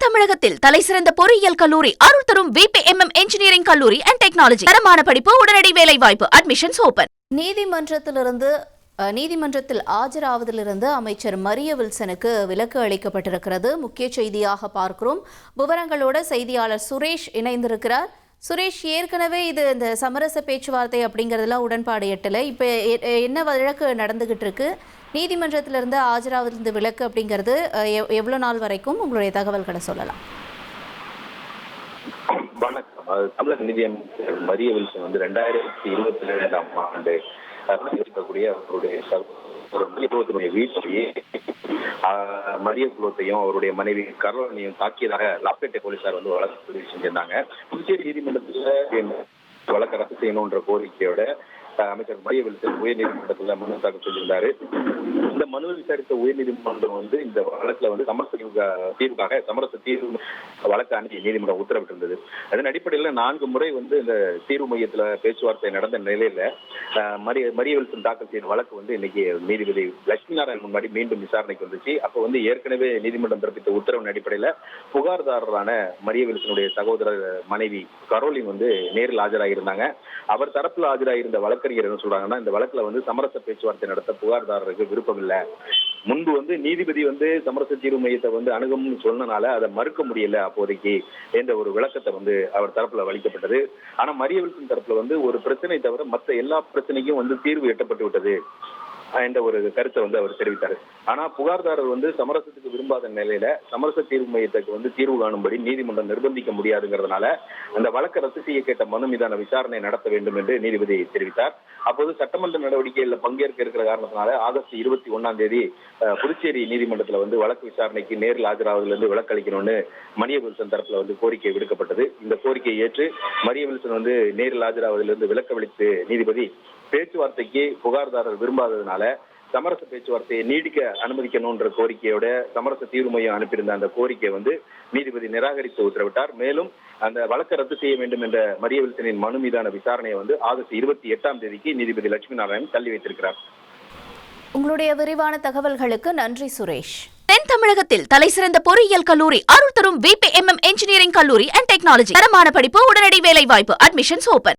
தமிழகத்தில் தலைசிறந்த பொறியியல் கல்லூரி அருள் தரும் VPMM இன்ஜினியரிங் கல்லூரி அண்ட் டெக்னாலஜி. தரமான படிப்பு, உடனடி வேலை வாய்ப்பு. Admissions open. நீதிமன்றத்தில் ஆஜராவதிலிருந்து அமைச்சர் மரிய வில்சனுக்கு விலக்கு அளிக்கப்பட்டிருக்கிறது. முக்கிய செய்தியாக பார்க்கிறோம். விவரங்களோட செய்தியாளர் சுரேஷ் இணைந்திருக்கிறார். சுரேஷ், ஏற்கனவே இந்த சமரச பேச்சுவார்த்தை அப்படிங்கிறதுலாம் உடன்பாடு எட்டல. இப்போ என்ன வழக்கு நடந்துகிட்டு இருக்கு? நீதிமன்றத்திலிருந்து ஆஜராவதிலிருந்து விலக்கு அப்படிங்கிறது எவ்வளோ நாள் வரைக்கும்? உங்களுடைய தகவல்களை சொல்லலாம். வணக்கம். தமிழக நிதியமைச்சர் மரிய வில்சன் 2022ஆம் ஆண்டு இருக்கக்கூடிய அவருடைய வீட்டிலேயே மரிய குலத்தையும் அவருடைய மனைவி கரோலினையும் தாக்கியதாக லாப்பேட்டை போலீசார் வழக்கு பதிவு செஞ்சிருந்தாங்க. புதுச்சேரி நீதிமன்றத்தில் வழக்கு ரத்து செய்யணும்ன்ற கோரிக்கையோட அமைச்சர் மரிய வில்சன் உயர்நீதிமன்றத்தில் மனு தாக்கல் செஞ்சிருந்தாரு. இந்த மனுவை விசாரித்த உயர்நீதிமன்றம் இந்த வழக்குல சமரச தீர்வு வழக்கு அனுப்பி நீதிமன்றம் உத்தரவிட்டிருந்தது. அதன் அடிப்படையில் 4 முறை இந்த தீர்வு மையத்துல பேச்சுவார்த்தை நடந்த நிலையில மரிய வில்சன் தாக்கல் செய்த வழக்கு இன்னைக்கு நீதிபதி லட்சுமி நாராயணன் முன்னாடி மீண்டும் விசாரணைக்கு வந்துச்சு. அப்போ ஏற்கனவே நீதிமன்றம் பிறப்பித்த உத்தரவின் அடிப்படையில புகார்தாரரான மரிய வில்சனுடைய சகோதரர் மனைவி கரோலின் நேரில் ஆஜராகியிருந்தாங்க. அவர் தரப்புல ஆஜராகியிருந்த வழக்கறிஞர் என்ன சொல்றாங்கன்னா, இந்த வழக்குல சமரச பேச்சுவார்த்தை நடத்த புகார்தாரருக்கு விருப்பம் இல்ல. முன்பு நீதிபதி சமரச தீர்வு மையத்தை அணுகும்னு சொன்னனால அதை மறுக்க முடியல அப்போதைக்கு என்ற ஒரு விளக்கத்தை அவர் தரப்புல அளிக்கப்பட்டது. ஆனா மரிய வில்சன் தரப்புல ஒரு பிரச்சனை தவிர மற்ற எல்லா பிரச்சனைக்கும் தீர்வு எட்டப்பட்டு விட்டது என்ற ஒரு கருத்தை அவர் தெரிவித்தார். ஆனா புகார்தாரர் சமரசத்துக்கு விரும்பாத நிலையில சமரச தீர்வு மையத்துக்கு தீர்வு காணும்படி நீதிமன்றம் நிர்பந்திக்க முடியாதுங்கிறதுனால அந்த வழக்கை ரத்து செய்ய கேட்ட மனு மீதான விசாரணை நடத்த வேண்டும் என்று நீதிபதி தெரிவித்தார். அப்போது சட்டமன்ற நடவடிக்கைகளில் பங்கேற்க இருக்கிற காரணத்தினால ஆகஸ்ட் 21ஆம் தேதி புதுச்சேரி நீதிமன்றத்தில் வழக்கு விசாரணைக்கு நேரில் ஆஜராவதிலிருந்து விலக்கு அளிக்கணும்னு மரிய வில்சன் தரப்புல கோரிக்கை விடுக்கப்பட்டது. இந்த கோரிக்கையை ஏற்று மரிய வில்சன் நேரில் ஆஜராவதிலிருந்து விலக்கு அளித்து நீதிபதி பேச்சுவார்த்தைக்கு புகார்தாரர் விரும்பாததுனால சமரச பேச்சுவார்த்தையை நீடிக்க அனுமதிக்கணும்ன்ற கோரிக்கையோட சமரச தீர்வு மையம் அனுப்பியிருந்த அந்த கோரிக்கையை நீதிபதி நிராகரித்து உத்தரவிட்டார். மேலும் அந்த வழக்கை ரத்து செய்ய வேண்டும் என்ற மரிய வில்சனின் மனு மீதான விசாரணையை ஆகஸ்ட் 28ஆம் தேதிக்கு நீதிபதி லட்சுமி நாராயணன் தள்ளி வைத்திருக்கிறார். உங்களுடைய விரிவான தகவல்களுக்கு நன்றி சுரேஷ். தென் தமிழகத்தில் தலைசிறந்த பொறியியல் கல்லூரி அருள் தரும் VPMM இன்ஜினியரிங் கல்லூரி அண்ட் டெக்னாலஜி. தரமான படிப்பு, உடனடி வேலை வாய்ப்பு. Admissions open.